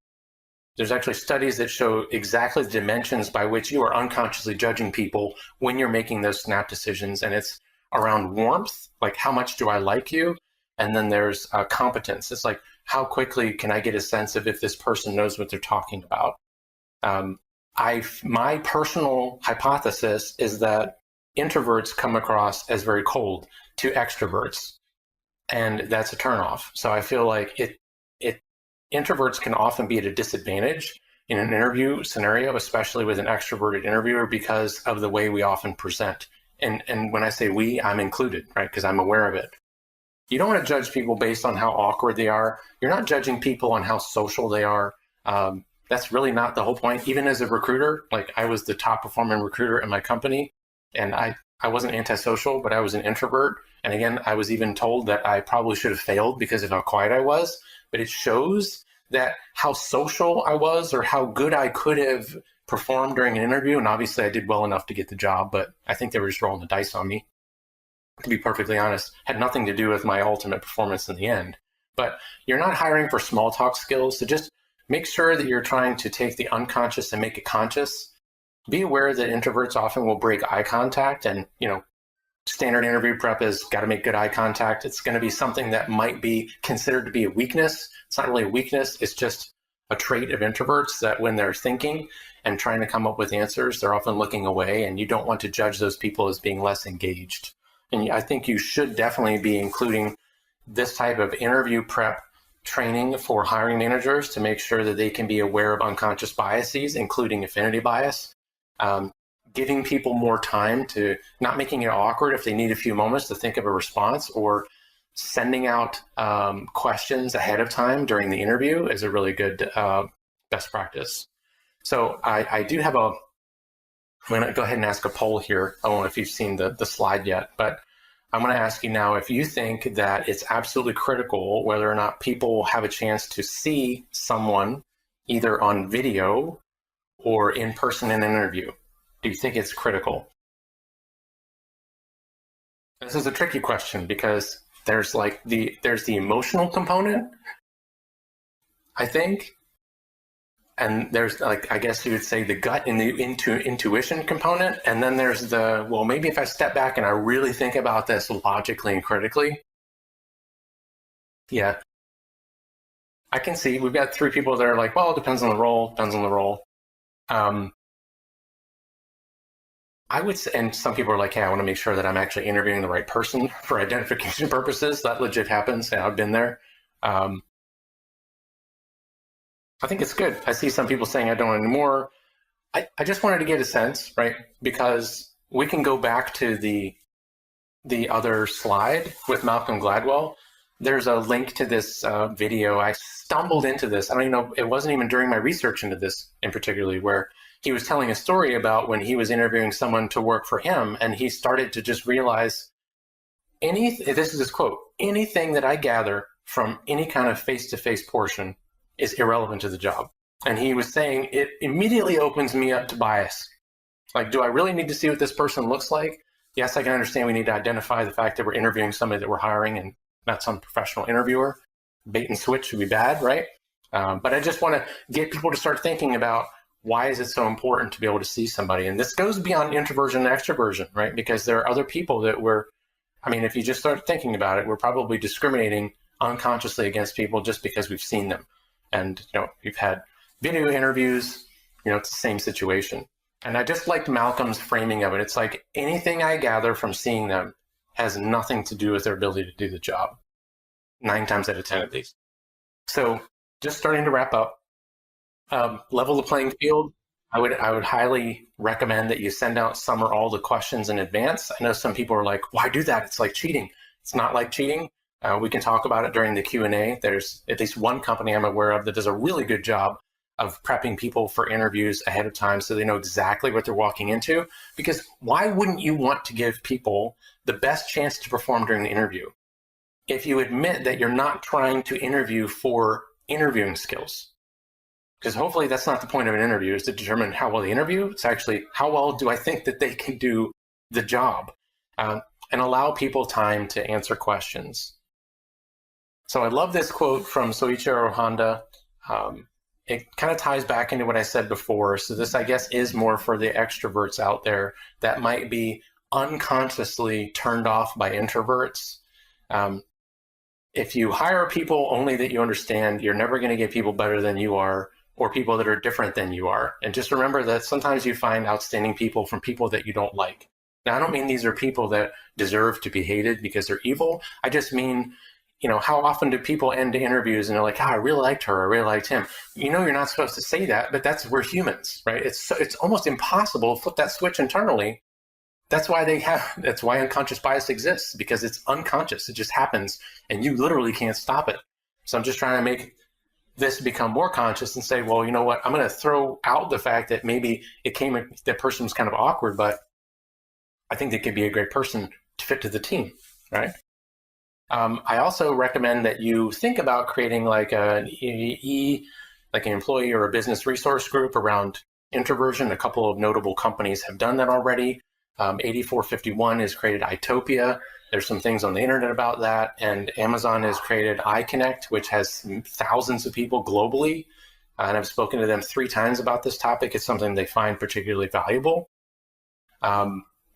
[SPEAKER 2] studies that show exactly the dimensions by which you are unconsciously judging people when you're making those snap decisions. And it's around warmth, like how much do I like you? And then there's competence. It's like, how quickly can I get a sense of if this person knows what they're talking about? my personal hypothesis is that introverts come across as very cold to extroverts, and that's a turnoff. So I feel like introverts can often be at a disadvantage in an interview scenario, especially with an extroverted interviewer, because of the way we often present. And when I say we, I'm included, right? Because I'm aware of it. You don't want to judge people based on how awkward they are. You're not judging people on how social they are. That's really not the whole point. Even as a recruiter, like I was the top performing recruiter in my company, and I wasn't antisocial, but I was an introvert. And again, I was even told that I probably should have failed because of how quiet I was. But it shows that how social I was or how good I could have performed during an interview. And obviously I did well enough to get the job, but I think they were just rolling the dice on me, to be perfectly honest. Had nothing to do with my ultimate performance in the end. But you're not hiring for small talk skills, so just make sure that you're trying to take the unconscious and make it conscious. Be aware that introverts often will break eye contact, and standard interview prep is got to make good eye contact. It's going to be something that might be considered to be a weakness. It's not really a weakness. It's just a trait of introverts that when they're thinking and trying to come up with answers, they're often looking away, and you don't want to judge those people as being less engaged. And I think you should definitely be including this type of interview prep training for hiring managers to make sure that they can be aware of unconscious biases, including affinity bias. Giving people more time to not making it awkward if they need a few moments to think of a response, or sending out questions ahead of time during the interview is a really good best practice. So I do have I'm going to go ahead and ask a poll here. I don't know if you've seen the slide yet, but I'm going to ask you now if you think that it's absolutely critical whether or not people have a chance to see someone either on video or in person in an interview. Do you think it's critical? This is a tricky question because there's the emotional component, I think, and there's I guess you would say the gut and the intuition component, and then there's maybe if I step back and I really think about this logically and critically, yeah, I can see we've got three people that are like, well, it depends on the role. I would say, and some people are like, hey, I want to make sure that I'm actually interviewing the right person for identification purposes. That legit happens. Yeah, I've been there. I think it's good. I see some people saying I don't anymore. I just wanted to get a sense, right? Because we can go back to the other slide with Malcolm Gladwell. There's a link to this video. I stumbled into this. I don't even know, it wasn't even during my research into this in particularly, where he was telling a story about when he was interviewing someone to work for him, and he started to just realize this is his quote, anything that I gather from any kind of face-to-face portion is irrelevant to the job. And he was saying it immediately opens me up to bias. Like, do I really need to see what this person looks like? Yes, I can understand we need to identify the fact that we're interviewing somebody that we're hiring and not some professional interviewer. Bait and switch would be bad, right? But I just want to get people to start thinking about, why is it so important to be able to see somebody? And this goes beyond introversion and extroversion, right? Because there are other people that if you just start thinking about it, we're probably discriminating unconsciously against people just because we've seen them. And, we've had video interviews, it's the same situation. And I just liked Malcolm's framing of it. It's like anything I gather from seeing them has nothing to do with their ability to do the job, 9 times out of 10 at least. So just starting to wrap up. Level the playing field. I would highly recommend that you send out some or all the questions in advance. I know some people are like, why do that? It's like cheating. It's not like cheating. We can talk about it during the Q&A. There's at least one company I'm aware of that does a really good job of prepping people for interviews ahead of time so they know exactly what they're walking into. Because why wouldn't you want to give people the best chance to perform during the interview if you admit that you're not trying to interview for interviewing skills? Because hopefully that's not the point of an interview, is to determine how well they interview. It's actually how well do I think that they can do the job, and allow people time to answer questions. So I love this quote from Soichiro Honda. It kind of ties back into what I said before. So this, I guess, is more for the extroverts out there that might be unconsciously turned off by introverts. If you hire people only that you understand, you're never going to get people better than you are. or people that are different than you are. And just remember that sometimes you find outstanding people from people that you don't like. Now, I don't mean these are people that deserve to be hated because they're evil. I just mean, how often do people end interviews and they're like, I really liked her, I really liked him. You're not supposed to say that, but we're humans, right? It's almost impossible to flip that switch internally. That's why unconscious bias exists, because it's unconscious. It just happens and you literally can't stop it. So I'm just trying to make this become more conscious and say, well, you know what? I'm going to throw out the fact that maybe that person was kind of awkward, but I think they could be a great person to fit to the team, right? I also recommend that you think about creating like an employee or a business resource group around introversion. A couple of notable companies have done that already. 8451 has created Itopia. There's some things on the internet about that. And Amazon has created iConnect, which has thousands of people globally. And I've spoken to them 3 times about this topic. It's something they find particularly valuable.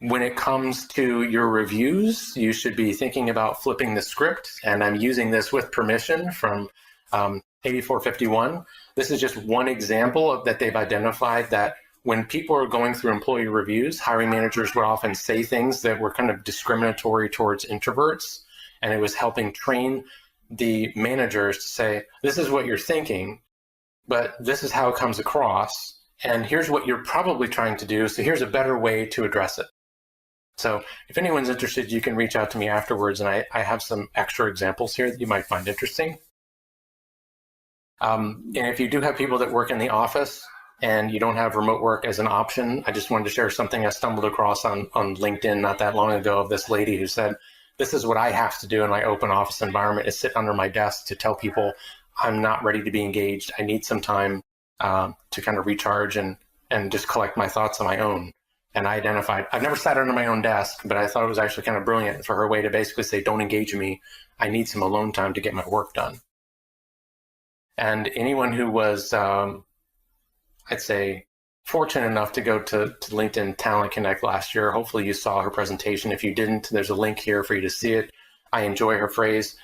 [SPEAKER 2] When it comes to your reviews, you should be thinking about flipping the script. And I'm using this with permission from 8451. This is just one example of that they've identified that when people are going through employee reviews, hiring managers would often say things that were kind of discriminatory towards introverts. And it was helping train the managers to say, this is what you're thinking, but this is how it comes across. And here's what you're probably trying to do. So here's a better way to address it. So if anyone's interested, you can reach out to me afterwards. And I have some extra examples here that you might find interesting. And if you do have people that work in the office and you don't have remote work as an option, I just wanted to share something I stumbled across on LinkedIn not that long ago of this lady who said, this is what I have to do in my open office environment, is sit under my desk to tell people I'm not ready to be engaged. I need some time to kind of recharge and just collect my thoughts on my own. And I identified, I've never sat under my own desk, but I thought it was actually kind of brilliant for her way to basically say, don't engage me. I need some alone time to get my work done. And anyone who was, I'd say, fortunate enough to go to LinkedIn Talent Connect last year, hopefully you saw her presentation. If you didn't, there's a link here for you to see it. I enjoy her phrase.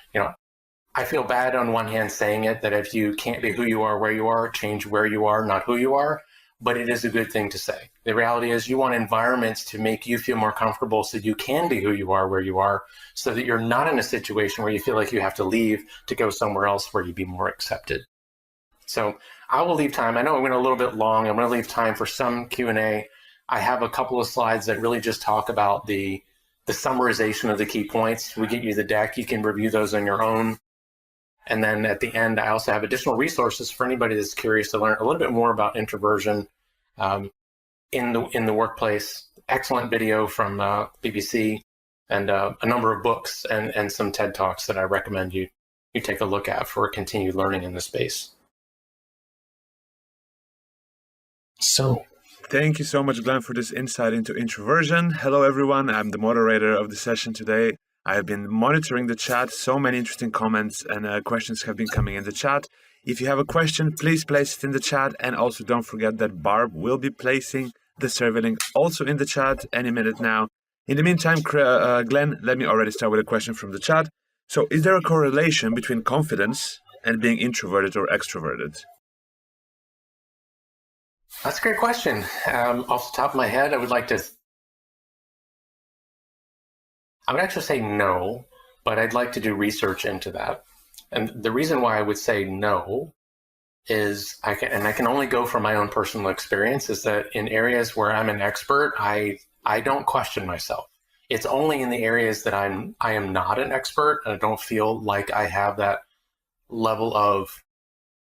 [SPEAKER 2] I feel bad on one hand saying it, that if you can't be who you are, where you are, change where you are, not who you are. But it is a good thing to say. The reality is you want environments to make you feel more comfortable so you can be who you are, where you are, so that you're not in a situation where you feel like you have to leave to go somewhere else where you'd be more accepted. So I will leave time. I know I went a little bit long. I'm going to leave time for some Q&A. I have a couple of slides that really just talk about the summarization of the key points. We get you the deck. You can review those on your own. And then at the end, I also have additional resources for anybody that's curious to learn a little bit more about introversion in the workplace. Excellent video from BBC and a number of books and some TED Talks that I recommend you take a look at for continued learning in the space.
[SPEAKER 3] So, thank you so much, Glenn, for this insight into introversion. Hello, everyone. I'm the moderator of the session today. I have been monitoring the chat. So many interesting comments and questions have been coming in the chat. If you have a question, please place it in the chat. And also don't forget that Barb will be placing the survey link also in the chat any minute now. In the meantime, Glenn, let me already start with a question from the chat. So is there a correlation between confidence and being introverted or extroverted?
[SPEAKER 2] That's a great question. Off the top of my head, I would actually say no, but I'd like to do research into that. And the reason why I would say no is I can only go from my own personal experience, is that in areas where I'm an expert, I don't question myself. It's only in the areas that I am not an expert and I don't feel like I have that level of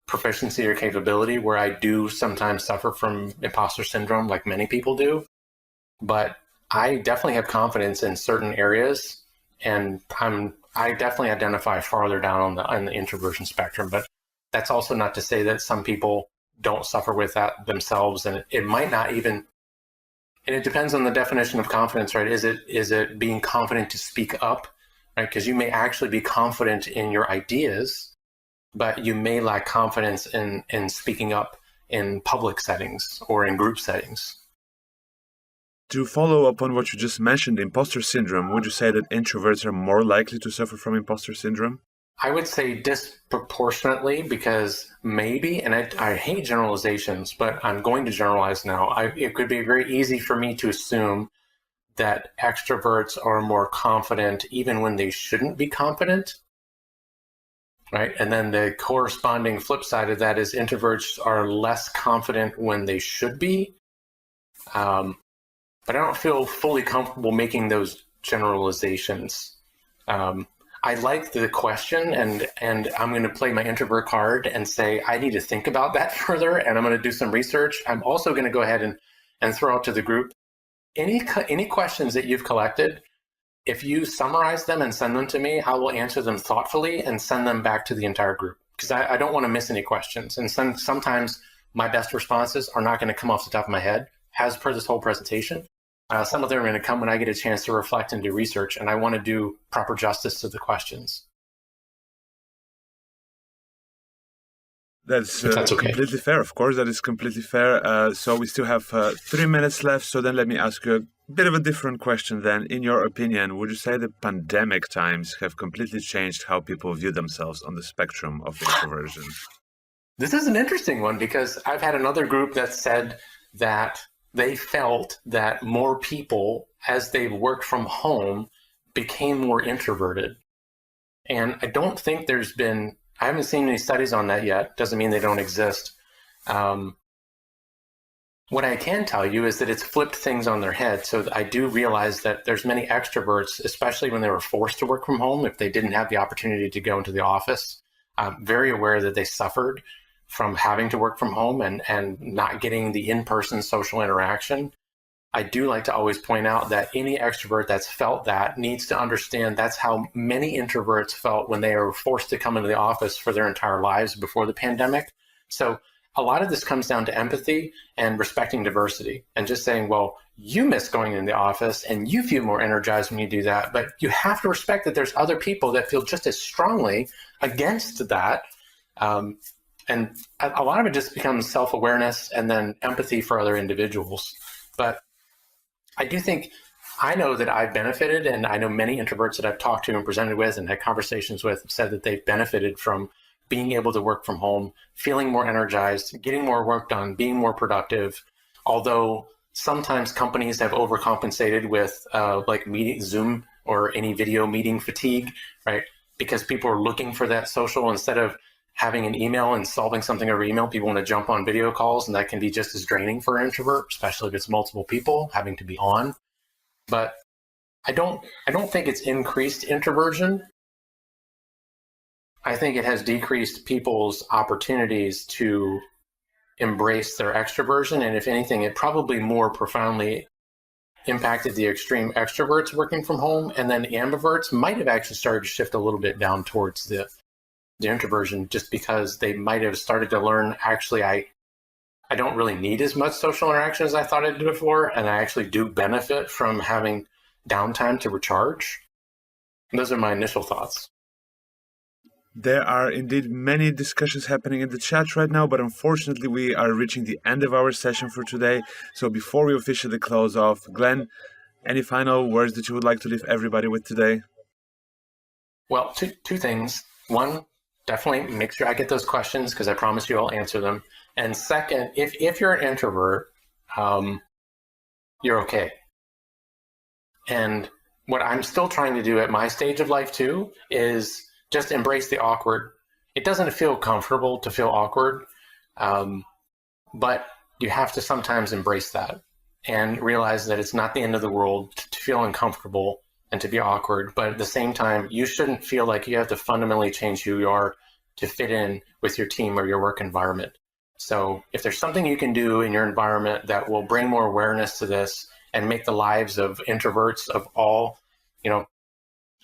[SPEAKER 2] proficiency or capability where I do sometimes suffer from imposter syndrome, like many people do. But I definitely have confidence in certain areas, and I definitely identify farther down on the introversion spectrum. But that's also not to say that some people don't suffer with that themselves, and it might not even. And it depends on the definition of confidence, right? Is it being confident to speak up, right? Because you may actually be confident in your ideas, but you may lack confidence in speaking up in public settings or in group settings.
[SPEAKER 3] To follow up on what you just mentioned, imposter syndrome, would you say that introverts are more likely to suffer from imposter syndrome?
[SPEAKER 2] I would say disproportionately, because maybe, and I hate generalizations, but I'm going to generalize now. It could be very easy for me to assume that extroverts are more confident even when they shouldn't be confident, right? And then the corresponding flip side of that is introverts are less confident when they should be. But I don't feel fully comfortable making those generalizations. I like the question, and I'm going to play my introvert card and say, I need to think about that further, and I'm going to do some research. I'm also going to go ahead and throw out to the group, any questions that you've collected, if you summarize them and send them to me, I will answer them thoughtfully and send them back to the entire group, because I don't want to miss any questions. And sometimes my best responses are not going to come off the top of my head, as per this whole presentation. Some of them are going to come when I get a chance to reflect and do research, and I want to do proper justice to the questions.
[SPEAKER 3] That's
[SPEAKER 2] okay.
[SPEAKER 3] Completely fair. Of course, that is completely fair. So we still have 3 minutes left. So then let me ask you a bit of a different question then. In your opinion, would you say the pandemic times have completely changed how people view themselves on the spectrum of introversion?
[SPEAKER 2] This is an interesting one, because I've had another group that said that they felt that more people, as they've worked from home, became more introverted. And I don't think I haven't seen any studies on that yet. Doesn't mean they don't exist. What I can tell you is that it's flipped things on their head. So I do realize that there's many extroverts, especially when they were forced to work from home, if they didn't have the opportunity to go into the office. I'm very aware that they suffered from having to work from home and not getting the in-person social interaction. I do like to always point out that any extrovert that's felt that needs to understand that's how many introverts felt when they were forced to come into the office for their entire lives before the pandemic. So a lot of this comes down to empathy and respecting diversity, and just saying, well, you miss going in the office and you feel more energized when you do that, but you have to respect that there's other people that feel just as strongly against that. And a lot of it just becomes self-awareness and then empathy for other individuals. But I do think, I know that I've benefited, and I know many introverts that I've talked to and presented with and had conversations with said that they've benefited from being able to work from home, feeling more energized, getting more work done, being more productive. Although sometimes companies have overcompensated with like Zoom or any video meeting fatigue, right? Because people are looking for that social, instead of having an email and solving something over email, people want to jump on video calls, and that can be just as draining for an introvert, especially if it's multiple people having to be on. But I don't think it's increased introversion. I think it has decreased people's opportunities to embrace their extroversion, and if anything, it probably more profoundly impacted the extreme extroverts working from home, and then ambiverts might have actually started to shift a little bit down towards the introversion, just because they might have started to learn, actually, I don't really need as much social interaction as I thought I did before, and I actually do benefit from having downtime to recharge. And those are my initial thoughts.
[SPEAKER 3] There are indeed many discussions happening in the chat right now, but unfortunately we are reaching the end of our session for today. So before we officially close off, Glen, any final words that you would like to leave everybody with today?
[SPEAKER 2] Well, two things. One, definitely make sure I get those questions, because I promise you I'll answer them. And second, if you're an introvert, you're okay. And what I'm still trying to do at my stage of life too is just embrace the awkward. It doesn't feel comfortable to feel awkward, but you have to sometimes embrace that and realize that it's not the end of the world to feel uncomfortable and to be awkward. But at the same time, you shouldn't feel like you have to fundamentally change who you are to fit in with your team or your work environment. So if there's something you can do in your environment that will bring more awareness to this and make the lives of introverts of all,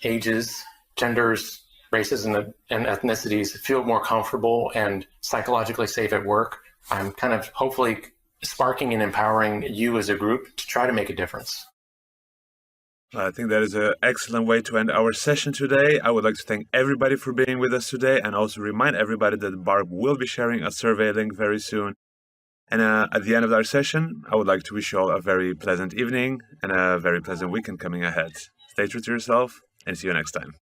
[SPEAKER 2] ages, genders, races, and ethnicities feel more comfortable and psychologically safe at work, I'm kind of hopefully sparking and empowering you as a group to try to make a difference.
[SPEAKER 3] I think that is an excellent way to end our session today. I would like to thank everybody for being with us today, and also remind everybody that Barb will be sharing a survey link very soon. And at the end of our session, I would like to wish you all a very pleasant evening and a very pleasant weekend coming ahead. Stay true to yourself, and see you next time.